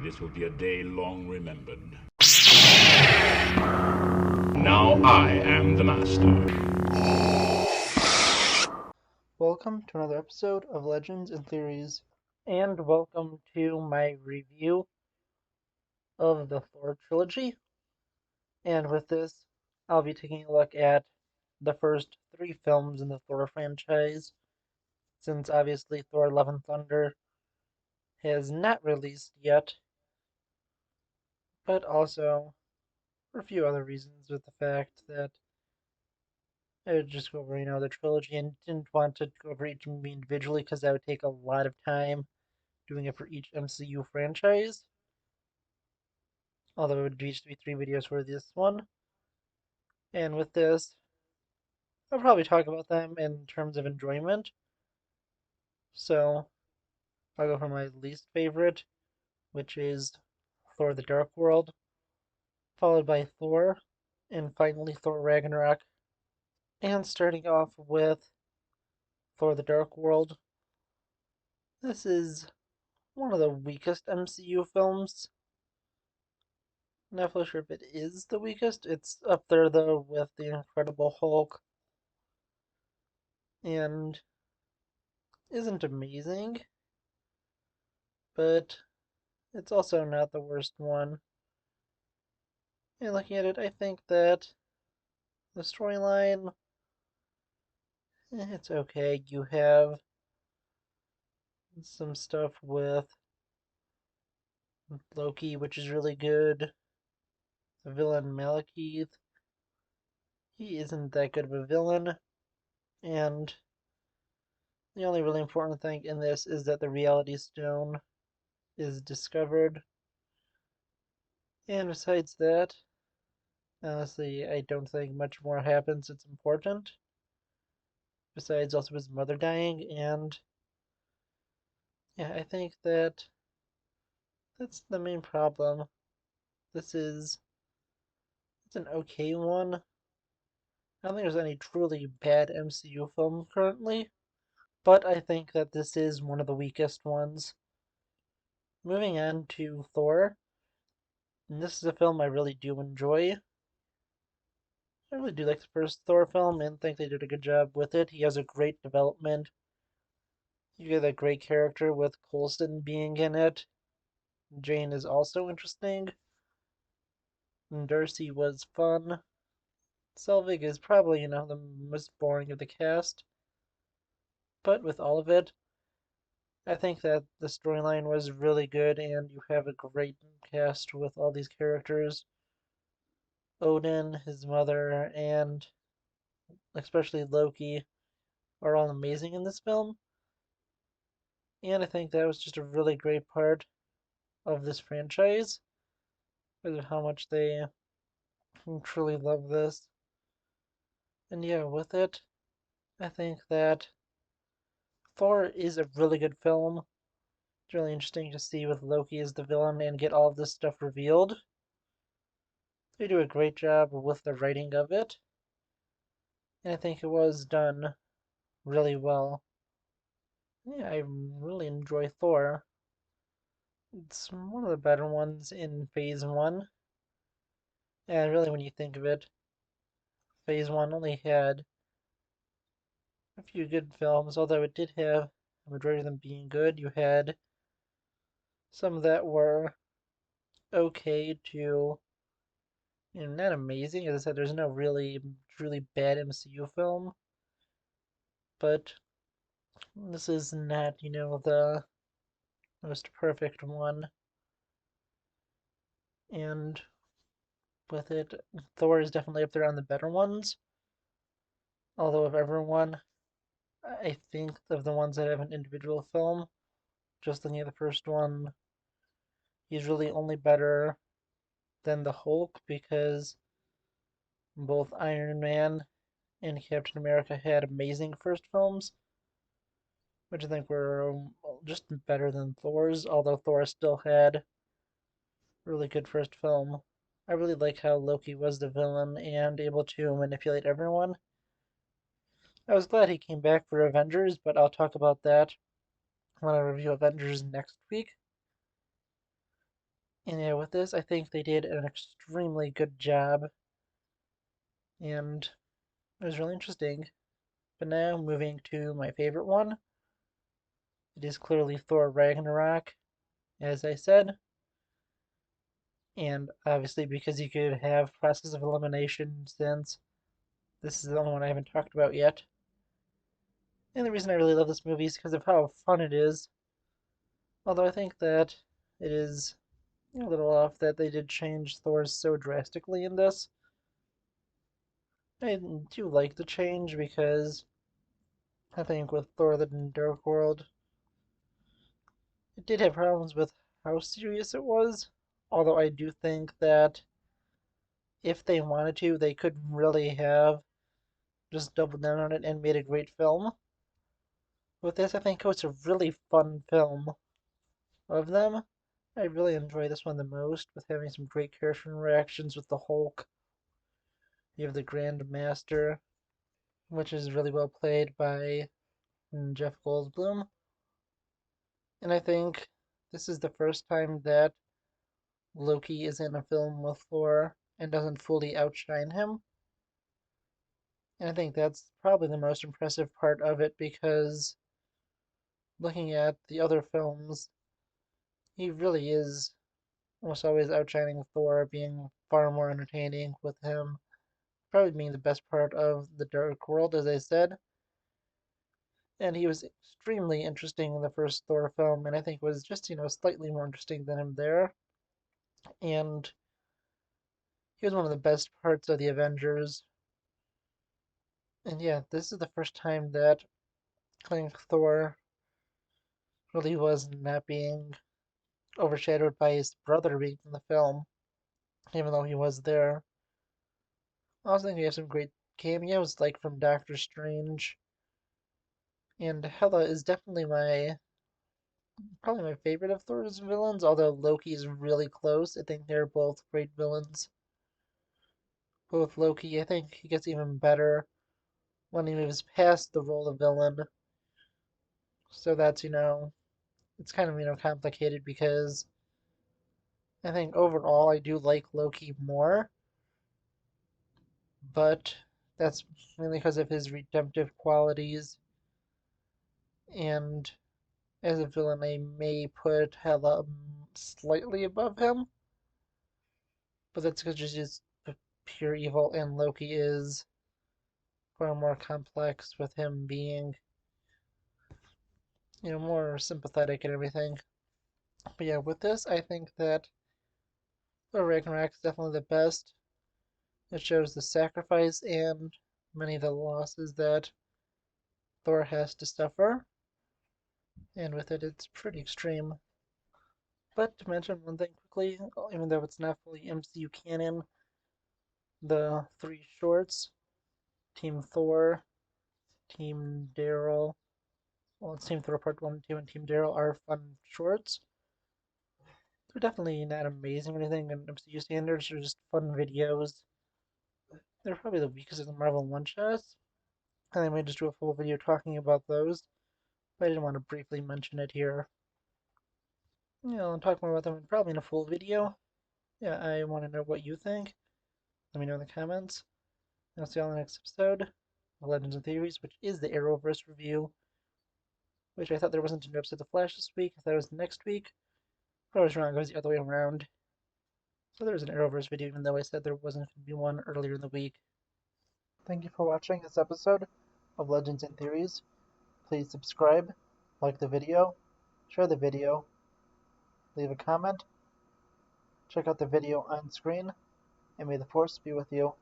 This will be a day long remembered. Now I am the master. Welcome to another episode of Legends and Theories, and welcome to my review of the Thor Trilogy. And with this, I'll be taking a look at the first three films in the Thor franchise, since obviously Thor Love and Thunder has not released yet, but also for a few other reasons, with the fact that I would just go over, the trilogy and didn't want to go over each movie individually because that would take a lot of time doing it for each MCU franchise. Although it would just be 3 videos for this one. And with this, I'll probably talk about them in terms of enjoyment. So I'll go for my least favorite, which is Thor the Dark World, followed by Thor, and finally Thor Ragnarok. And starting off with Thor the Dark World, this is one of the weakest MCU films. Not fully sure if it is the weakest. It's up there though with the Incredible Hulk, and isn't amazing, but it's also not the worst one. And looking at it, I think that the storyline, it's okay. You have some stuff with Loki, which is really good. The villain Malekith, he isn't that good of a villain. And the only really important thing in this is that the Reality Stone is discovered. And besides that, honestly, I don't think much more happens. It's important. Besides also his mother dying, and yeah, I think that that's the main problem. This is it's an okay one. I don't think there's any truly bad MCU film currently, but I think that this is one of the weakest ones. Moving on to Thor, and this is a film I really do enjoy. I really do like the first Thor film and think they did a good job with it. He has a great development. You get a great character with Coulson being in it. Jane is also interesting. And Darcy was fun. Selvig is probably, the most boring of the cast. But with all of it, I think that the storyline was really good, and you have a great cast with all these characters. Odin, his mother, and especially Loki are all amazing in this film. And I think that was just a really great part of this franchise, because of how much they truly love this. And yeah, with it, I think that Thor is a really good film. It's really interesting to see with Loki as the villain and get all of this stuff revealed. They do a great job with the writing of it, and I think it was done really well. Yeah, I really enjoy Thor. It's one of the better ones in Phase 1. And really, when you think of it, Phase 1 only had a few good films, although it did have a majority of them being good. You had some that were okay to, not amazing. As I said, there's no really, truly bad MCU film, but this is not, the most perfect one. And with it, Thor is definitely up there on the better ones. Although of everyone, I think of the ones that have an individual film, just looking at the first one, he's really only better than the Hulk because both Iron Man and Captain America had amazing first films, which I think were just better than Thor's, although Thor still had really good first film. I really like how Loki was the villain and able to manipulate everyone. I was glad he came back for Avengers, but I'll talk about that when I review Avengers next week. And yeah, with this, I think they did an extremely good job, and it was really interesting. But now, moving to my favorite one, it is clearly Thor Ragnarok, as I said. And obviously, because you could have process of elimination, since this is the only one I haven't talked about yet. And the reason I really love this movie is because of how fun it is. Although I think that it is a little off that they did change Thor so drastically in this. I do like the change because I think with Thor the Dark World, it did have problems with how serious it was. Although I do think that if they wanted to, they could really have just doubled down on it and made a great film. With this, I think it's a really fun film of them. I really enjoy this one the most, with having some great character interactions with the Hulk. You have the Grand Master, which is really well played by Jeff Goldblum. And I think this is the first time that Loki is in a film with Thor and doesn't fully outshine him. And I think that's probably the most impressive part of it because looking at the other films, he really is almost always outshining Thor, being far more entertaining with him probably being the best part of the Dark World, as I said. And he was extremely interesting in the first Thor film, and I think was just, slightly more interesting than him there. And he was one of the best parts of the Avengers. And yeah, this is the first time that I think Thor really was not being overshadowed by his brother being in the film, even though he was there. I also think we have some great cameos, like from Doctor Strange. And Hela is definitely probably my favorite of Thor's villains, although Loki is really close. I think they're both great villains. Both Loki, I think he gets even better when he moves past the role of villain. So that's, it's kind of, complicated because I think overall I do like Loki more, but that's mainly because of his redemptive qualities. And as a villain, I may put Hela slightly above him, but that's because she's just pure evil, and Loki is far more complex with him being, more sympathetic and everything. But yeah, with this, I think that the Ragnarok is definitely the best. It shows the sacrifice and many of the losses that Thor has to suffer, and with it, it's pretty extreme. But to mention one thing quickly, even though it's not fully MCU canon, the three shorts, Team Thor, Team Daryl, well, it's Team Thor Part 1 and 2, and Team Daryl are fun shorts. They're definitely not amazing or anything in MCU standards. They're just fun videos. They're probably the weakest of the Marvel one-shots. And I might just do a full video talking about those. But I didn't want to briefly mention it here. I'll talk more about them probably in a full video. Yeah, I want to know what you think. Let me know in the comments. And I'll see you all in the next episode of Legends and Theories, which is the Arrowverse review. Which I thought there wasn't a new episode of The Flash this week. I thought it was next week. But I was wrong. It was the other way around. So there was an Arrowverse video, even though I said there wasn't going to be one earlier in the week. Thank you for watching this episode of Legends and Theories. Please subscribe, like the video, share the video, leave a comment, check out the video on screen, and may the Force be with you.